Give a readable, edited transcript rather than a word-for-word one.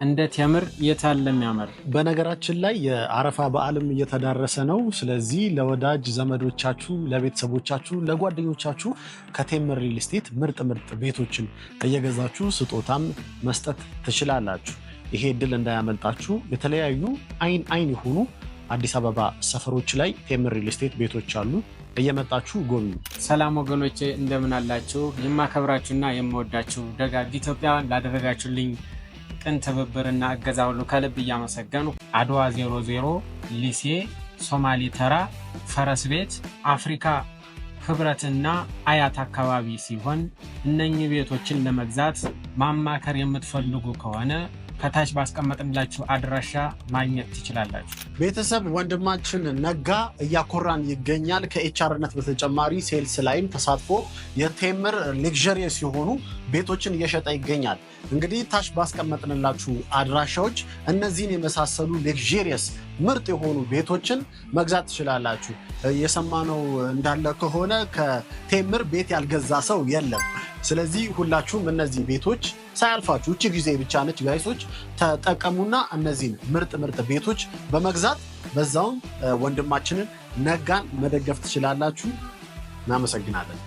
እንዴት ያምር የታለም ያምር። በነገራችን ላይ የአረፋ በዓልም እየተዳረሰ ነው። ስለዚህ ለወዳጅ ዘመዶቻችሁ፣ ለቤተሰቦቻችሁ፣ ለጓደኞቻችሁ ከቴምር ሪል ስቴት ምርጥ ቤቶችን እየገዛችሁ ስጦታም መስጠት ትችላላችሁ። ይሄ እድል እንዳያመልጣችሁ። የተለያዩ አይን የሆኑ አዲስ አበባ ሰፈሮች ላይ ቴምር ሪል ስቴት ቤቶች አሉ። እየመጣችሁ ጎብኙ። ሰላም ወገኖቼ እንደምን አላችሁ? የማከብራችሁና የምወዳችሁ ደጋግ ኢትዮጵያ ላደረጋችሁልኝ ቅን ትብብርና እገዛ ሁሉ ከልብ እያመሰገኑ አድዋ 00 ሊሴ ሶማሌ ተራ ፈረስ ቤት አፍሪካ ህብረትና አያት አካባቢ ሲሆን እነኚህ ቤቶችን ለመግዛት ማማከር የምትፈልጉ ከሆነ ከታች ባስቀመጥንላችሁ አድራሻ ማግኘት ትችላላችሁ። ቤተሰብ ወንድማችን ነጋ እያኮራን ይገኛል። ከኤችአርነት በተጨማሪ ሴልስ ላይም ተሳትፎ የቴምር ሌክዠሪየስ የሆኑ ቤቶችን እየሸጠ ይገኛል። እንግዲህ ታች ባስቀመጥንላችሁ አድራሻዎች እነዚህን የመሳሰሉ ሌክዠሪየስ ምርጥ የሆኑ ቤቶችን መግዛት ትችላላችሁ። የሰማነው እንዳለ ከሆነ ከቴምር ቤት ያልገዛ ሰው የለም። ስለዚህ ሁላችሁም እነዚህ ቤቶች ሳያልፋችሁ እቺ ጊዜ ብቻ ነች ጋይሶች፣ ተጠቀሙና እነዚህን ምርጥ ቤቶች በመግዛት በዛውም ወንድማችንን ነጋን መደገፍ ትችላላችሁ። እናመሰግናለን።